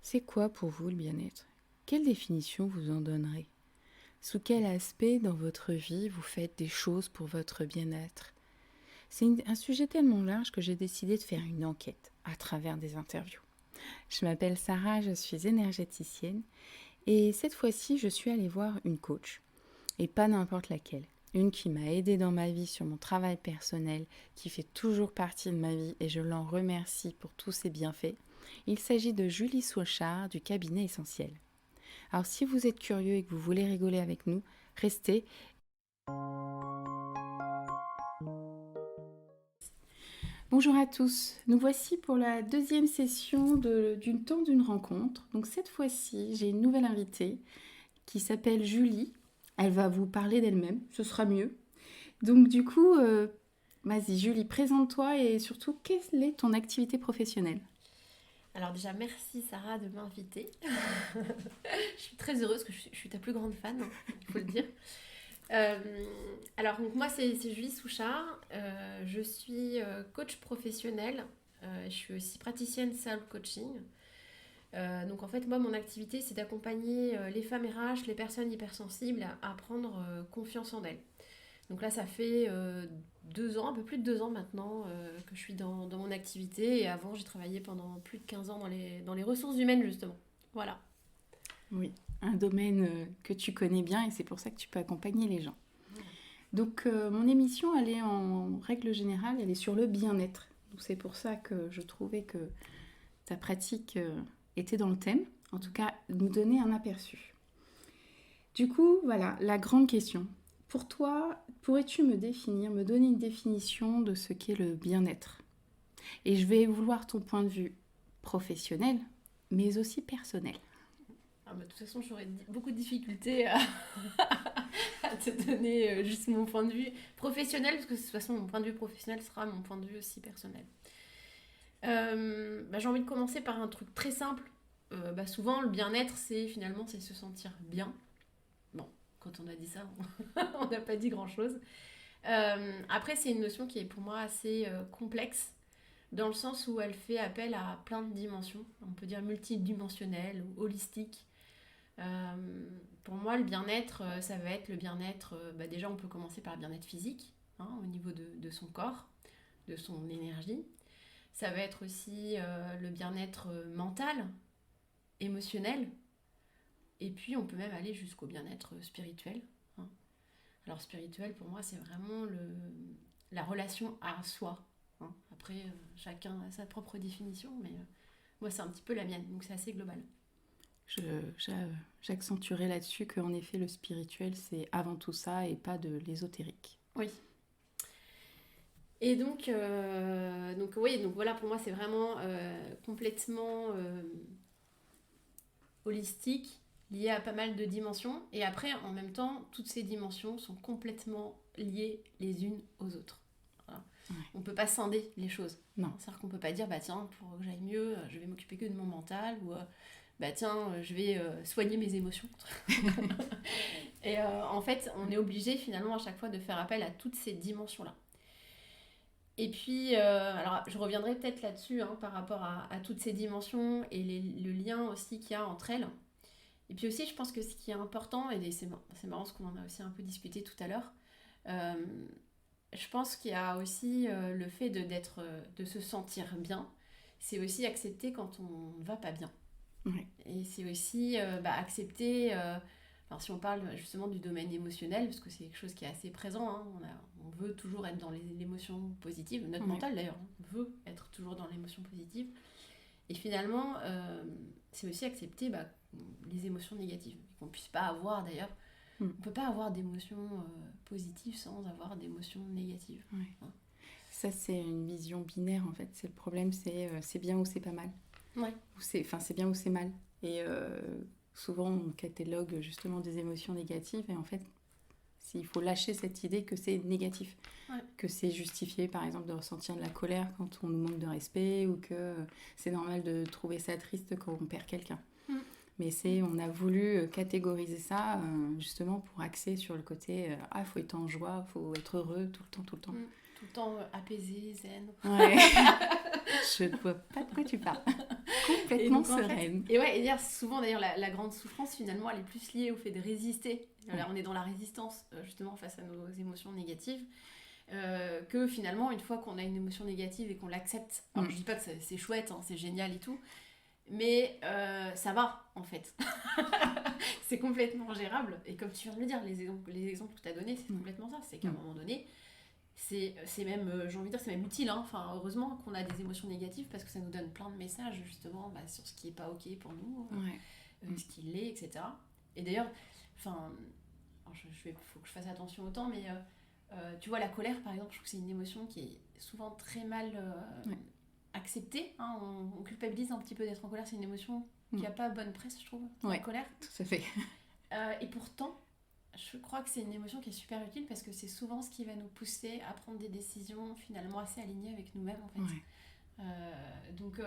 C'est quoi pour vous le bien-être? Quelle définition vous en donnerez? Sous quel aspect dans votre vie vous faites des choses pour votre bien-être? C'est un sujet tellement large que j'ai décidé de faire une enquête à travers des interviews. Je m'appelle Sarah, je suis énergéticienne et cette fois-ci je suis allée voir une coach et pas n'importe laquelle. Une qui m'a aidée dans ma vie sur mon travail personnel, qui fait toujours partie de ma vie et je l'en remercie pour tous ses bienfaits. Il s'agit de Julie Souchard du cabinet Essentiel. Alors si vous êtes curieux et que vous voulez rigoler avec nous, restez. Bonjour à tous, nous voici pour la deuxième session d'une temps d'une rencontre. Donc cette fois-ci, j'ai une nouvelle invitée qui s'appelle Julie. Elle va vous parler d'elle-même, ce sera mieux. Donc du coup, vas-y Julie, présente-toi et surtout, quelle est ton activité professionnelle? Alors déjà, merci Sarah de m'inviter. Je suis très heureuse que je suis ta plus grande fan, hein, il faut le dire. Euh, alors donc moi c'est Julie Souchard, je suis coach professionnelle, je suis aussi praticienne self coaching. Donc en fait moi mon activité c'est d'accompagner les femmes RH, les personnes hypersensibles à prendre confiance en elles. Donc là, ça fait 2 ans, un peu plus de 2 ans maintenant que je suis dans mon activité. Et avant, j'ai travaillé pendant plus de 15 ans dans les ressources humaines, justement. Voilà. Oui, un domaine que tu connais bien et c'est pour ça que tu peux accompagner les gens. Voilà. Donc mon émission, elle est en règle générale, elle est sur le bien-être. Donc c'est pour ça que je trouvais que ta pratique était dans le thème, en tout cas nous donner un aperçu. Du coup, voilà, la grande question. Pour toi, pourrais-tu me donner une définition de ce qu'est le bien-être? Et je vais vouloir ton point de vue professionnel, mais aussi personnel. Ah, bah, de toute façon, j'aurais beaucoup de difficultés à te donner juste mon point de vue professionnel, parce que de toute façon, mon point de vue professionnel sera mon point de vue aussi personnel. J'ai envie de commencer par un truc très simple. Souvent, le bien-être, c'est se sentir bien. Bon, quand on a dit ça, on n'a pas dit grand-chose. Après, c'est une notion qui est pour moi assez complexe, dans le sens où elle fait appel à plein de dimensions. On peut dire multidimensionnelle ou holistique. Pour moi, le bien-être, ça va être le bien-être. Déjà, on peut commencer par le bien-être physique, hein, au niveau de son corps, de son énergie. Ça va être aussi le bien-être mental, émotionnel. Et puis, on peut même aller jusqu'au bien-être spirituel, hein. Alors spirituel, pour moi, c'est vraiment la relation à soi, hein. Après, chacun a sa propre définition, mais moi, c'est un petit peu la mienne, donc c'est assez global. J'accentuerai là-dessus qu'en effet, le spirituel, c'est avant tout ça et pas de l'ésotérique. Oui. Et donc oui, donc voilà, pour moi, c'est vraiment complètement holistique, lié à pas mal de dimensions. Et après, en même temps, toutes ces dimensions sont complètement liées les unes aux autres. Voilà. Ouais. On ne peut pas scinder les choses. Non. C'est-à-dire qu'on ne peut pas dire, bah tiens, pour que j'aille mieux, je vais m'occuper que de mon mental, ou bah tiens, je vais soigner mes émotions. Et en fait, on est obligé finalement à chaque fois de faire appel à toutes ces dimensions-là. Et puis, alors je reviendrai peut-être là-dessus, hein, par rapport à toutes ces dimensions et le lien aussi qu'il y a entre elles. Et puis aussi, je pense que ce qui est important, et c'est marrant parce qu'on en a aussi un peu discuté tout à l'heure, euh, je pense qu'il y a aussi le fait de se sentir bien, c'est aussi accepter quand on ne va pas bien. Ouais. Et c'est aussi accepter, alors si on parle justement du domaine émotionnel, parce que c'est quelque chose qui est assez présent, hein, on veut toujours être dans l'émotion positive, notre Ouais. mental d'ailleurs, on veut être toujours dans l'émotion positive. Et finalement, c'est aussi accepter les émotions négatives, qu'on ne puisse pas avoir d'ailleurs. On ne peut pas avoir d'émotions positives sans avoir d'émotions négatives. Ouais. Hein. Ça, c'est une vision binaire en fait. C'est le problème, c'est bien ou c'est pas mal. Ouais. C'est bien ou c'est mal. Et souvent, on catalogue justement des émotions négatives et en fait, il faut lâcher cette idée que c'est négatif, Ouais. que c'est justifié par exemple de ressentir de la colère quand on nous manque de respect ou que c'est normal de trouver ça triste quand on perd quelqu'un. Mm. Mais on a voulu catégoriser ça justement pour axer sur le côté il faut être en joie, il faut être heureux tout le temps, tout le temps. Mm. Tout le temps apaisé, zen. Ouais. Je ne vois pas de quoi tu parles. Complètement sereine. Et ouais, et d'ailleurs, souvent, d'ailleurs, la grande souffrance, finalement, elle est plus liée au fait de résister. Là, on est dans la résistance, justement, face à nos émotions négatives. Que finalement, une fois qu'on a une émotion négative et qu'on l'accepte, alors je dis pas que c'est chouette, hein, c'est génial et tout, mais ça va, en fait. C'est complètement gérable. Et comme tu viens de le dire, les exemples que tu as donnés, c'est complètement ça. C'est qu'à un moment donné, c'est même, j'ai envie de dire, c'est même utile. Hein. Enfin, heureusement qu'on a des émotions négatives parce que ça nous donne plein de messages, justement, sur ce qui est pas OK pour nous, ce qui l'est, etc. Et d'ailleurs, enfin, faut que je fasse attention au temps, mais tu vois, la colère, par exemple, je trouve que c'est une émotion qui est souvent très mal acceptée. Hein. On culpabilise un petit peu d'être en colère. C'est une émotion qui n'a pas bonne presse, je trouve, la colère. Tout à fait. Et pourtant, je crois que c'est une émotion qui est super utile parce que c'est souvent ce qui va nous pousser à prendre des décisions finalement assez alignées avec nous-mêmes, en fait. Donc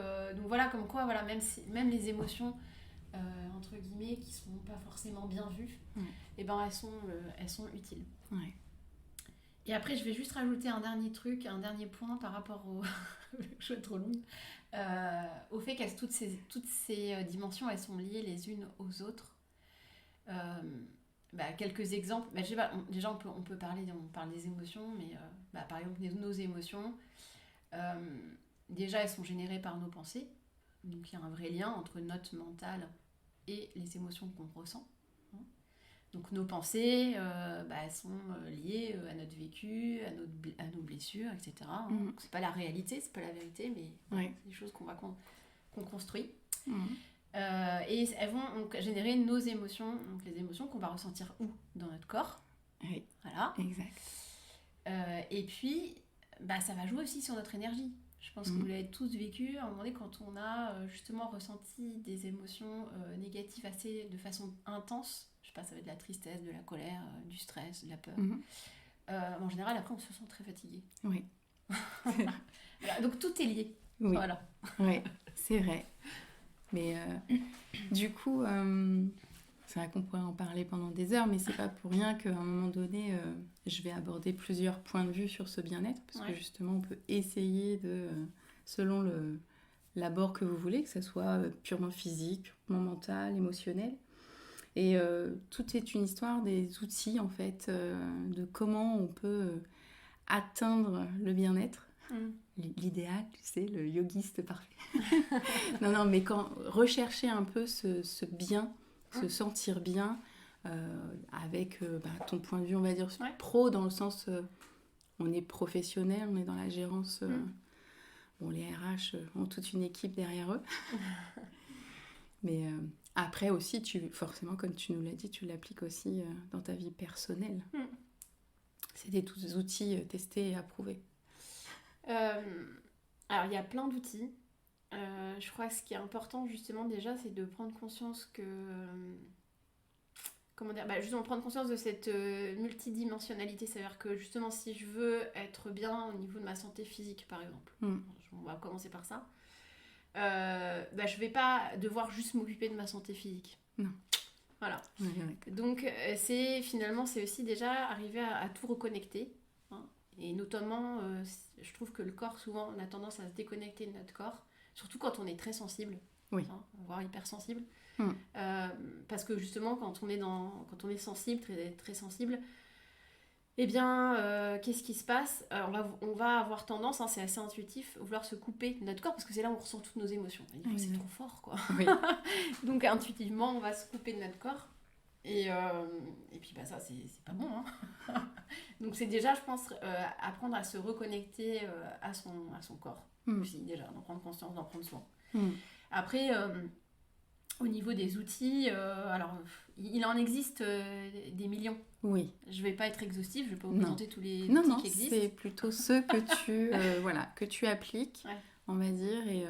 voilà, comme quoi, voilà, même les émotions, entre guillemets, qui sont pas forcément bien vues, et ben elles sont utiles. Ouais. Et après, je vais juste rajouter un dernier truc, un dernier point par rapport au... je suis trop longue. Au fait que toutes ces dimensions, elles sont liées les unes aux autres. Quelques exemples. Déjà, on peut parler, on parle des émotions, mais par exemple, nos émotions, déjà, elles sont générées par nos pensées. Donc, il y a un vrai lien entre notre mental et les émotions qu'on ressent. Donc nos pensées, elles sont liées à notre vécu, à nos blessures, etc. Donc, c'est pas la réalité, c'est pas la vérité, mais c'est des choses qu'on construit. Et elles vont donc générer nos émotions, donc les émotions qu'on va ressentir où dans notre corps. Oui, voilà. Exact. Et puis, ça va jouer aussi sur notre énergie. Je pense que vous l'avez tous vécu, à un moment donné, quand on a justement ressenti des émotions négatives de façon intense. Je sais pas, ça va être de la tristesse, de la colère, du stress, de la peur. En général, après, on se sent très fatigué. Oui. Voilà, donc tout est lié. Oui. Voilà. Oui, c'est vrai. Mais du coup, c'est vrai qu'on pourrait en parler pendant des heures, mais c'est pas pour rien qu'à un moment donné, je vais aborder plusieurs points de vue sur ce bien-être, parce que justement, on peut essayer de, selon l'abord que vous voulez, que ce soit purement physique, purement mental, émotionnel. Et tout est une histoire des outils, en fait, de comment on peut atteindre le bien-être. L'idéal, tu sais, le yogiste parfait. non, mais rechercher un peu ce bien, se sentir bien, avec ton point de vue, on va dire, pro, dans le sens, on est professionnel, on est dans la gérance, les RH ont toute une équipe derrière eux. Mais après aussi, forcément, comme tu nous l'as dit, tu l'appliques aussi dans ta vie personnelle. C'est des outils testés et approuvés. Alors, il y a plein d'outils. Je crois que ce qui est important, justement, déjà, c'est de prendre conscience que... justement, prendre conscience de cette multidimensionnalité. C'est-à-dire que, justement, si je veux être bien au niveau de ma santé physique, par exemple, on va commencer par ça, je vais pas devoir juste m'occuper de ma santé physique. Non. Voilà. Ouais. Donc, c'est aussi déjà arriver à tout reconnecter. Et notamment, je trouve que le corps, souvent, on a tendance à se déconnecter de notre corps, surtout quand on est très sensible, voire hypersensible. Parce que justement, quand on est sensible, très, très sensible, eh bien, qu'est-ce qui se passe ? On va avoir tendance, c'est assez intuitif, vouloir se couper de notre corps, parce que c'est là où on ressent toutes nos émotions. Et du coup, c'est trop fort, quoi. Oui. Donc, intuitivement, on va se couper de notre corps. Et puis ça c'est pas bon, hein. Donc c'est déjà, je pense, apprendre à se reconnecter à son corps aussi, déjà, d'en prendre conscience, d'en prendre soin. Après, au niveau des outils, alors il en existe des millions. Oui. Je vais pas être exhaustive, je vais pas vous présenter tous les outils qui existent. Non, c'est plutôt ceux que tu appliques, on va dire, et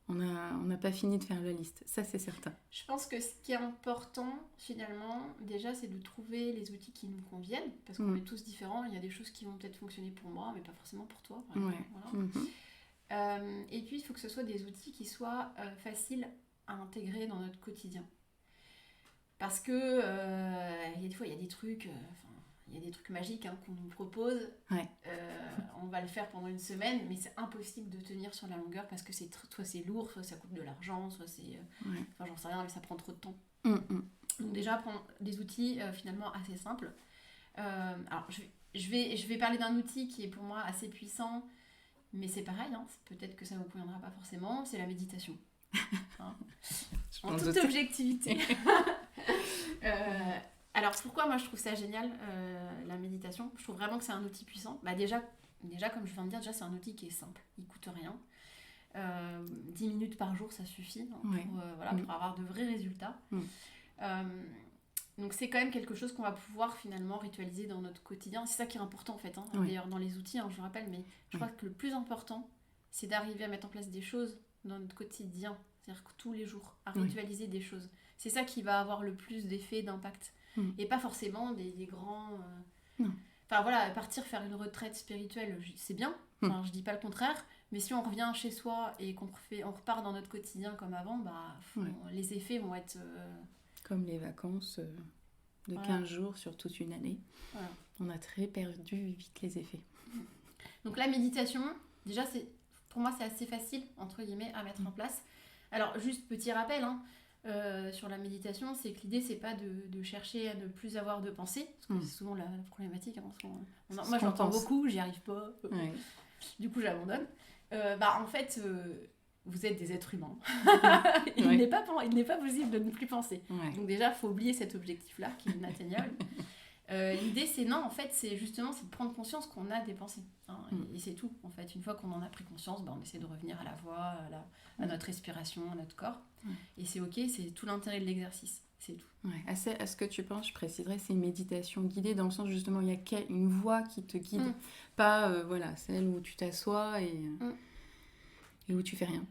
on n'a pas fini de faire la liste, ça c'est certain. Je pense que ce qui est important, finalement, déjà, c'est de trouver les outils qui nous conviennent, parce qu'on est tous différents, il y a des choses qui vont peut-être fonctionner pour moi, mais pas forcément pour toi. Voilà. Et puis, il faut que ce soit des outils qui soient faciles à intégrer dans notre quotidien. Parce que, des fois, il y a des trucs... il y a des trucs magiques qu'on nous propose. Ouais. On va le faire pendant une semaine, mais c'est impossible de tenir sur la longueur parce que soit c'est lourd, soit ça coûte de l'argent, soit c'est... Enfin, j'en sais rien, mais ça prend trop de temps. Donc déjà, prendre des outils finalement assez simples. Alors, je vais parler d'un outil qui est pour moi assez puissant, mais c'est pareil, peut-être que ça ne vous conviendra pas forcément, c'est la méditation. En toute objectivité. Alors pourquoi moi je trouve ça génial, la méditation? Je trouve vraiment que c'est un outil puissant. Déjà comme je viens de dire, c'est un outil qui est simple, il ne coûte rien. 10 minutes par jour ça suffit pour avoir de vrais résultats. Donc c'est quand même quelque chose qu'on va pouvoir finalement ritualiser dans notre quotidien. C'est ça qui est important en fait, d'ailleurs dans les outils, je vous rappelle, mais je crois que le plus important c'est d'arriver à mettre en place des choses dans notre quotidien, c'est-à-dire que tous les jours, à ritualiser des choses. C'est ça qui va avoir le plus d'effet, d'impact. Et pas forcément des grands... Enfin voilà, partir faire une retraite spirituelle, c'est bien, je dis pas le contraire, mais si on revient chez soi et on repart dans notre quotidien comme avant, les effets vont être... Comme les vacances de 15 jours sur toute une année. Voilà. On a très perdu vite les effets. Donc la méditation, déjà pour moi c'est assez facile, entre guillemets, à mettre en place. Alors juste petit rappel, sur la méditation, c'est que l'idée c'est pas de chercher à ne plus avoir de pensée, parce que c'est souvent la problématique. Moi j'entends beaucoup, j'y arrive pas, du coup j'abandonne. En fait, vous êtes des êtres humains. Il n'est pas possible de ne plus penser. Donc déjà, il faut oublier cet objectif-là qui est inatteignable. L'idée c'est justement c'est de prendre conscience qu'on a des pensées. Et c'est tout en fait. Une fois qu'on en a pris conscience, on essaie de revenir à la voix, à notre respiration, à notre corps. Et c'est ok, c'est tout l'intérêt de l'exercice. C'est tout. À ce que tu penses, je préciserais, c'est une méditation guidée dans le sens justement il y a une voix qui te guide, pas celle où tu t'assois et où tu fais rien.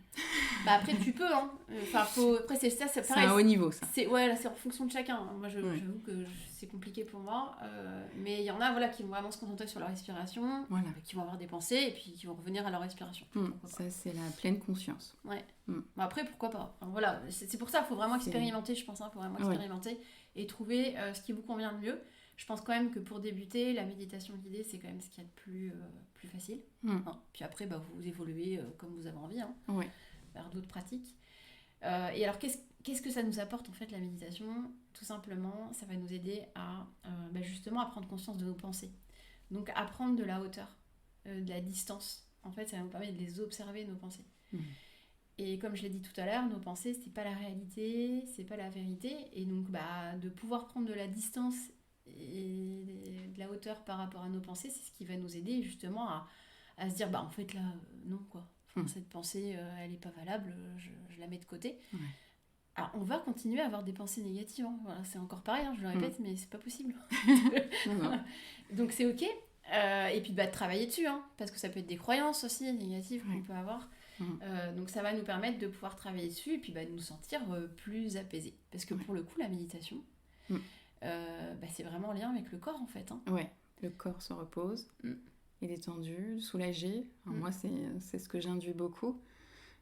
Après tu peux après c'est pareil, c'est un haut niveau ça. C'est en fonction de chacun. Moi j'avoue que c'est compliqué pour moi, mais il y en a qui vont vraiment se concentrer sur leur respiration, qui vont avoir des pensées et puis qui vont revenir à leur respiration. Ça c'est la pleine conscience. Après pourquoi pas. C'est pour ça il faut vraiment expérimenter, je pense. Faut vraiment expérimenter et trouver ce qui vous convient le mieux. Je pense quand même que pour débuter, la méditation guidée, c'est quand même ce qu'il y a de plus facile. Puis après, vous évoluez comme vous avez envie, vers d'autres pratiques. Et alors, qu'est-ce que ça nous apporte, en fait, la méditation? Tout simplement, ça va nous aider à, justement, à prendre conscience de nos pensées. Donc, à prendre de la hauteur, de la distance. En fait, ça va nous permettre de les observer, nos pensées. Et comme je l'ai dit tout à l'heure, nos pensées, c'est pas la réalité, c'est pas la vérité. Et donc, de pouvoir prendre de la distance et de la hauteur par rapport à nos pensées, c'est ce qui va nous aider justement à se dire en fait là non quoi, cette pensée elle est pas valable, je la mets de côté. Alors on va continuer à avoir des pensées négatives, c'est encore pareil, je le répète, mais c'est pas possible. Donc c'est ok, et puis de travailler dessus, parce que ça peut être des croyances aussi négatives qu'on peut avoir. Donc ça va nous permettre de pouvoir travailler dessus et puis de nous sentir plus apaisés, parce que pour le coup la méditation c'est vraiment en lien avec le corps en fait. Le corps se repose, il est tendu, soulagé. Alors moi c'est ce que j'induis beaucoup.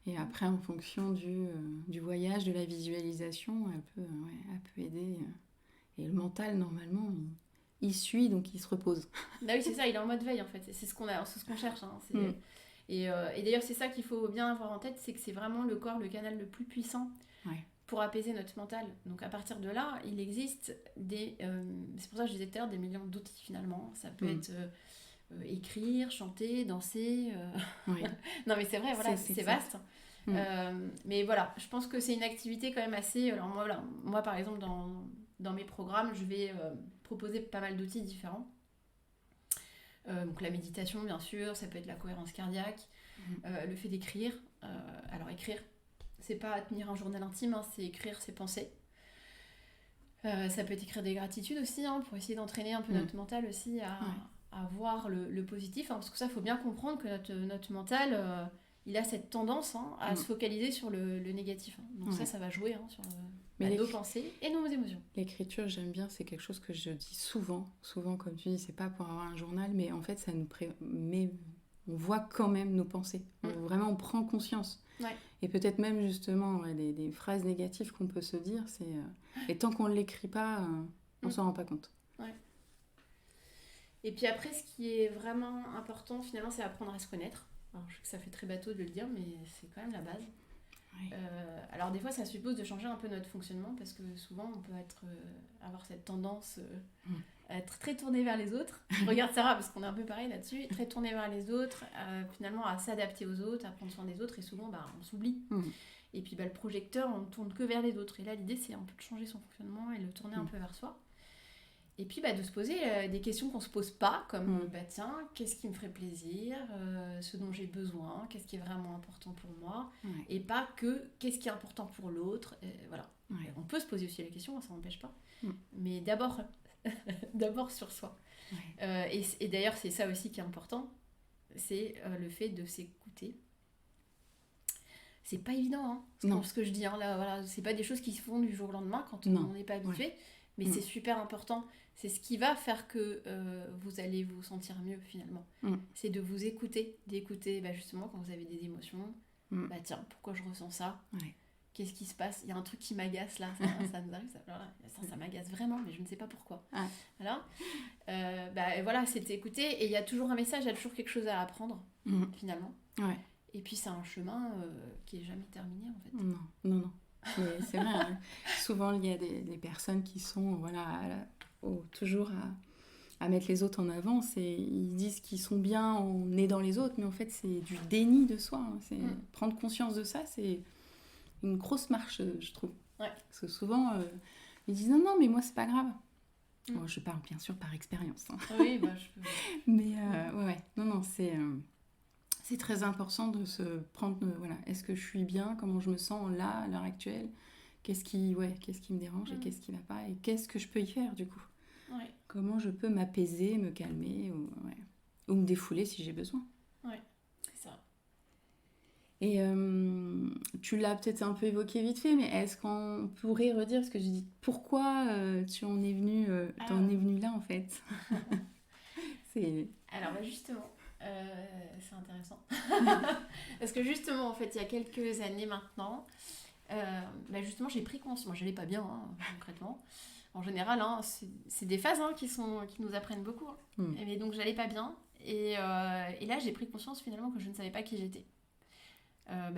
Et après en fonction du voyage, de la visualisation, elle peut aider. Et le mental normalement il suit, donc il se repose. Oui c'est ça, il est en mode veille en fait. C'est ce qu'on cherche. Et d'ailleurs c'est ça qu'il faut bien avoir en tête, c'est que c'est vraiment le corps le canal le plus puissant. Pour apaiser notre mental. Donc à partir de là, il existe c'est pour ça que je disais tout à l'heure, des millions d'outils finalement. Ça peut être écrire, chanter, danser. Non mais c'est vrai, c'est vaste. Mais voilà, je pense que c'est une activité quand même assez... Alors moi par exemple, dans mes programmes, je vais proposer pas mal d'outils différents. Donc la méditation, bien sûr, ça peut être la cohérence cardiaque, le fait d'écrire. Alors écrire, c'est pas tenir un journal intime, c'est écrire ses pensées. Ça peut être écrire des gratitudes aussi, pour essayer d'entraîner un peu notre mental aussi à voir le positif. Parce que ça, il faut bien comprendre que notre mental, il a cette tendance à se focaliser sur le négatif. Donc ça va jouer sur nos pensées et nos émotions. L'écriture, j'aime bien, c'est quelque chose que je dis souvent, comme tu dis, c'est pas pour avoir un journal, mais en fait, ça nous on voit quand même nos pensées. Vraiment, on prend conscience. Et peut-être même justement des phrases négatives qu'on peut se dire, et tant qu'on ne l'écrit pas, on s'en rend pas compte. Et puis après, ce qui est vraiment important, finalement, c'est apprendre à se connaître. Alors, je sais que ça fait très bateau de le dire, mais c'est quand même la base. Ouais. Alors des fois, ça suppose de changer un peu notre fonctionnement parce que souvent, on peut avoir cette tendance à être très tourné vers les autres. Je regarde Sarah parce qu'on est un peu pareil là-dessus, très tourné vers les autres, finalement à s'adapter aux autres, à prendre soin des autres et souvent, on s'oublie. Et puis le projecteur, on ne tourne que vers les autres. Et là, l'idée, c'est un peu de changer son fonctionnement et le tourner un peu vers soi. Et puis de se poser des questions qu'on ne se pose pas, comme tiens, qu'est-ce qui me ferait plaisir, ce dont j'ai besoin, qu'est-ce qui est vraiment important pour moi, et pas que qu'est-ce qui est important pour l'autre. Voilà. On peut se poser aussi la question, ça n'empêche pas. Mais d'abord sur soi. Et d'ailleurs, c'est ça aussi qui est important, c'est le fait de s'écouter. C'est pas évident, ce que je dis. Là, voilà, c'est pas des choses qui se font du jour au lendemain quand on n'est pas habitué. Mais c'est super important. C'est ce qui va faire que vous allez vous sentir mieux finalement. C'est de vous écouter, d'écouter justement quand vous avez des émotions. Tiens, pourquoi je ressens ça ? Qu'est-ce qui se passe ? Il y a un truc qui m'agace là, ça nous arrive, ça m'agace vraiment, mais je ne sais pas pourquoi. Voilà. Voilà, c'est écouter et il y a toujours un message, il y a toujours quelque chose à apprendre finalement. Et puis c'est un chemin qui est jamais terminé en fait. Non. Mais c'est vrai, hein. Souvent il y a des personnes qui sont toujours à mettre les autres en avant. Ils disent qu'ils sont bien en aidant les autres, mais en fait c'est du déni de soi. C'est prendre conscience de ça, c'est une grosse marche, je trouve. Parce que souvent ils disent non, mais moi c'est pas grave. Bon, je parle bien sûr par expérience. Hein. Oui, je peux. Mais non, c'est très important de se prendre, est-ce que je suis bien, comment je me sens là, à l'heure actuelle, qu'est-ce qui me dérange et qu'est-ce qui va pas, et qu'est-ce que je peux y faire du coup. Comment je peux m'apaiser, me calmer, ou me défouler si j'ai besoin. C'est ça. Et tu l'as peut-être un peu évoqué vite fait, mais est-ce qu'on pourrait redire, parce que je dis, pourquoi tu en es venue là en fait. Alors justement... c'est intéressant. Parce que justement, en fait, il y a quelques années maintenant, justement, j'ai pris conscience. Moi, je n'allais pas bien, concrètement. En général, c'est des phases qui nous apprennent beaucoup. Et donc, j'allais pas bien. Et là, j'ai pris conscience finalement que je ne savais pas qui j'étais.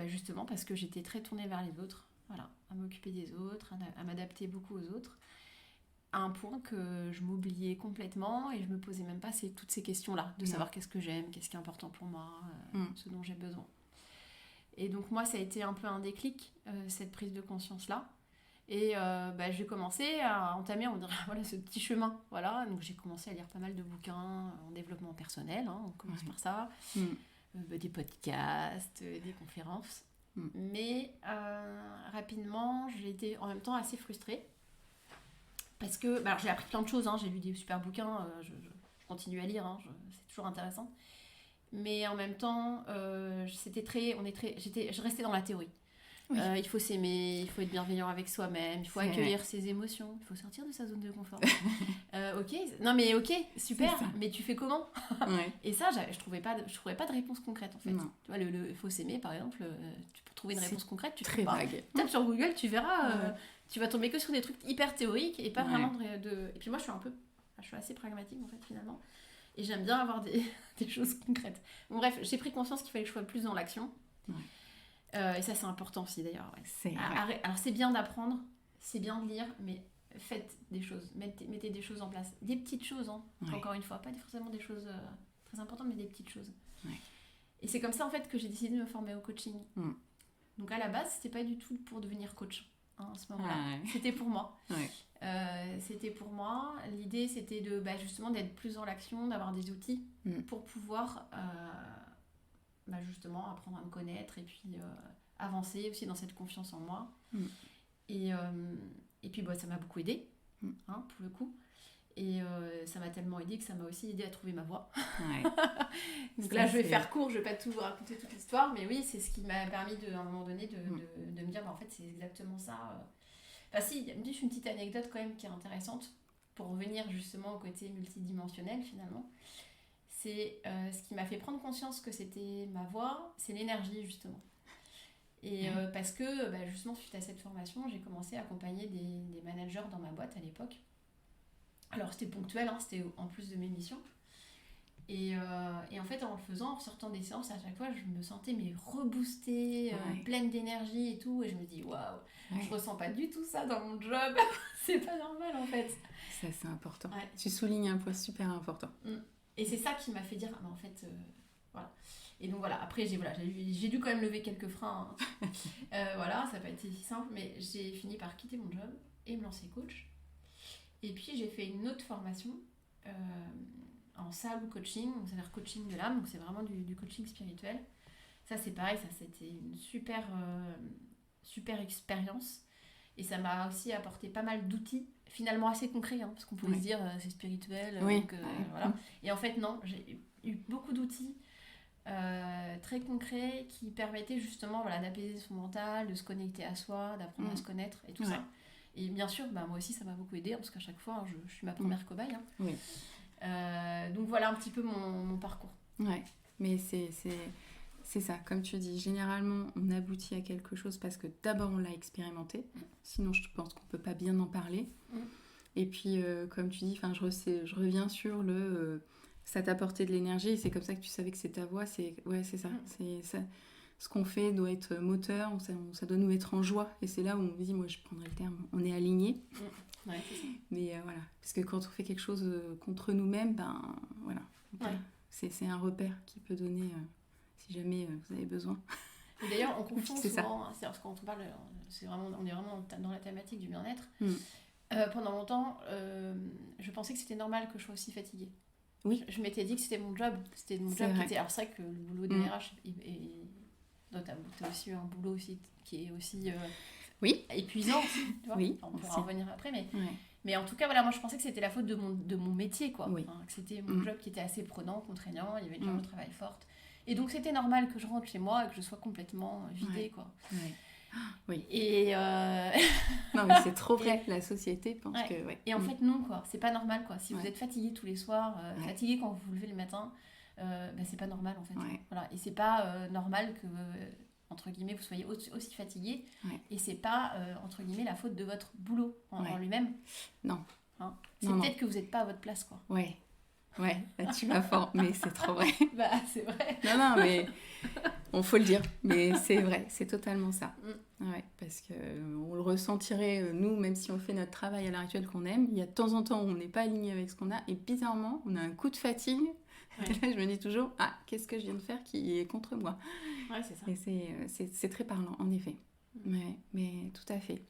Justement, parce que j'étais très tournée vers les autres. Voilà, à m'occuper des autres, à m'adapter beaucoup aux autres. À un point que je m'oubliais complètement et je me posais même pas toutes ces questions-là, de savoir qu'est-ce que j'aime, qu'est-ce qui est important pour moi, ce dont j'ai besoin. Et donc moi, ça a été un peu un déclic, cette prise de conscience-là. Et j'ai commencé à entamer, on dirait, ce petit chemin. Voilà. Donc j'ai commencé à lire pas mal de bouquins en développement personnel, on commence par ça, des podcasts, des conférences. Mais rapidement, j'ai été en même temps assez frustrée. Parce que j'ai appris plein de choses, j'ai lu des super bouquins, je continue à lire, c'est toujours intéressant. Mais en même temps, je restais dans la théorie. Il faut s'aimer, il faut être bienveillant avec soi-même, il faut accueillir ses émotions, il faut sortir de sa zone de confort. Ok, super, mais tu fais comment ? Et ça, je trouvais pas de réponse concrète en fait. Tu vois, il faut s'aimer par exemple, pour trouver une réponse concrète, tu trouves pas. Tape sur Google, tu verras. Tu vas tomber que sur des trucs hyper théoriques et pas vraiment de... Et puis moi, je suis assez pragmatique en fait finalement. Et j'aime bien avoir des choses concrètes. Bon, bref, j'ai pris conscience qu'il fallait que je sois plus dans l'action. Et ça, c'est important aussi d'ailleurs. Alors, c'est bien d'apprendre, c'est bien de lire, mais faites des choses. Mettez des choses en place. Des petites choses, encore une fois. Pas forcément des choses très importantes, mais des petites choses. Et c'est comme ça en fait que j'ai décidé de me former au coaching. Donc à la base, c'était pas du tout pour devenir coach. À ce moment-là. C'était pour moi. C'était pour moi. L'idée, c'était de justement d'être plus dans l'action, d'avoir des outils pour pouvoir justement apprendre à me connaître et puis avancer aussi dans cette confiance en moi. Et puis ça m'a beaucoup aidée, pour le coup. Et ça m'a tellement aidée que ça m'a aussi aidée à trouver ma voie. Donc là, je vais faire court, je vais pas tout vous raconter toute l'histoire, mais oui, c'est ce qui m'a permis à un moment donné de me dire, en fait, c'est exactement ça. Si, il y a une petite anecdote quand même qui est intéressante pour revenir justement au côté multidimensionnel finalement. C'est ce qui m'a fait prendre conscience que c'était ma voie, c'est l'énergie justement. Et parce que justement, suite à cette formation, j'ai commencé à accompagner des managers dans ma boîte à l'époque. Alors c'était ponctuel, c'était en plus de mes missions. Et en fait, en le faisant, en sortant des séances, à chaque fois, je me sentais mais reboostée, pleine d'énergie et tout. Et je me dis, waouh, je ressens pas du tout ça dans mon job. C'est pas normal en fait. Ça, c'est important. Tu soulignes un point super important. Et c'est ça qui m'a fait dire, ah ben en fait, voilà. Et donc voilà, après j'ai dû quand même lever quelques freins. Voilà, ça n'a pas été si simple, mais j'ai fini par quitter mon job et me lancer coach. Et puis j'ai fait une autre formation en salle coaching, donc ça veut dire coaching de l'âme, donc c'est vraiment du coaching spirituel. Ça c'est pareil, ça c'était une super expérience. Et ça m'a aussi apporté pas mal d'outils, finalement assez concrets, parce qu'on pouvait se dire c'est spirituel. Donc, voilà. Et en fait non, j'ai eu beaucoup d'outils très concrets qui permettaient justement d'apaiser son mental, de se connecter à soi, d'apprendre à se connaître et tout ça. Et bien sûr, moi aussi ça m'a beaucoup aidée, parce qu'à chaque fois je suis ma première cobaye. Donc voilà un petit peu mon parcours. Ouais, mais c'est ça, comme tu dis, généralement on aboutit à quelque chose parce que d'abord on l'a expérimenté, sinon je pense qu'on peut pas bien en parler. Et puis comme tu dis, je reviens sur ça t'a apporté de l'énergie et c'est comme ça que tu savais que c'est ta voix, c'est ça, c'est ça. Ce qu'on fait doit être moteur, ça doit nous mettre en joie, et c'est là où on dit, moi je prendrais le terme, on est aligné. Ouais, c'est ça. Mais voilà, parce que quand on fait quelque chose contre nous-mêmes, voilà, c'est un repère qui peut donner, si jamais vous avez besoin. Et d'ailleurs, on confond souvent, parce qu'on parle, on est vraiment dans la thématique du bien-être. Pendant longtemps, je pensais que c'était normal que je sois aussi fatiguée. Oui. Je m'étais dit que c'était mon job qui était... Alors c'est vrai que le boulot des RH t'as aussi un boulot aussi qui est aussi épuisant, tu vois. On pourra en revenir après, mais en tout cas, voilà, moi je pensais que c'était la faute de mon métier, quoi. Que c'était mon job qui était assez prenant, contraignant, il y avait une charge de travail forte. Et donc c'était normal que je rentre chez moi et que je sois complètement vidée, quoi. Oui. Et non, mais c'est trop vrai, la société pense que... Et en fait, non, quoi. C'est pas normal, quoi. Si vous êtes fatigué tous les soirs, fatigué quand vous vous levez le matin, c'est pas normal, en fait. Voilà. Et c'est pas normal que, entre guillemets, vous soyez aussi fatigué. Et c'est pas, entre guillemets, la faute de votre boulot en lui-même. Non. C'est peut-être que vous n'êtes pas à votre place, quoi. Ouais, là tu vas fort, mais c'est trop vrai. C'est vrai. Non, mais on faut le dire, mais c'est vrai, c'est totalement ça. Parce qu'on le ressentirait, nous, même si on fait notre travail à l'heure actuelle qu'on aime, il y a de temps en temps où on n'est pas aligné avec ce qu'on a, et bizarrement, on a un coup de fatigue. Et là, je me dis toujours, qu'est-ce que je viens de faire qui est contre moi ? C'est ça. Et c'est très parlant, en effet. Mais tout à fait.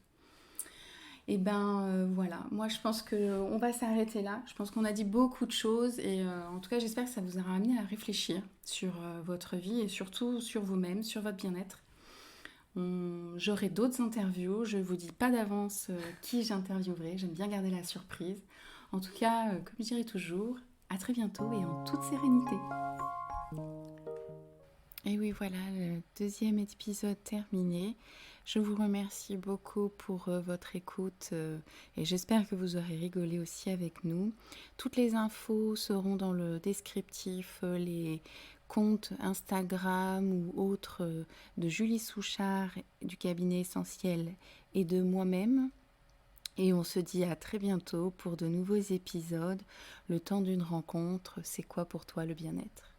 Et voilà, moi je pense qu'on va s'arrêter là. Je pense qu'on a dit beaucoup de choses et en tout cas j'espère que ça vous aura amené à réfléchir sur votre vie et surtout sur vous-même, sur votre bien-être. J'aurai d'autres interviews, je ne vous dis pas d'avance qui j'interviewerai, j'aime bien garder la surprise. En tout cas, comme je dirais toujours, à très bientôt et en toute sérénité. Et oui, voilà, le deuxième épisode terminé. Je vous remercie beaucoup pour votre écoute et j'espère que vous aurez rigolé aussi avec nous. Toutes les infos seront dans le descriptif, les comptes Instagram ou autres de Julie Souchard du cabinet Essentiel et de moi-même. Et on se dit à très bientôt pour de nouveaux épisodes. Le temps d'une rencontre, c'est quoi pour toi le bien-être ?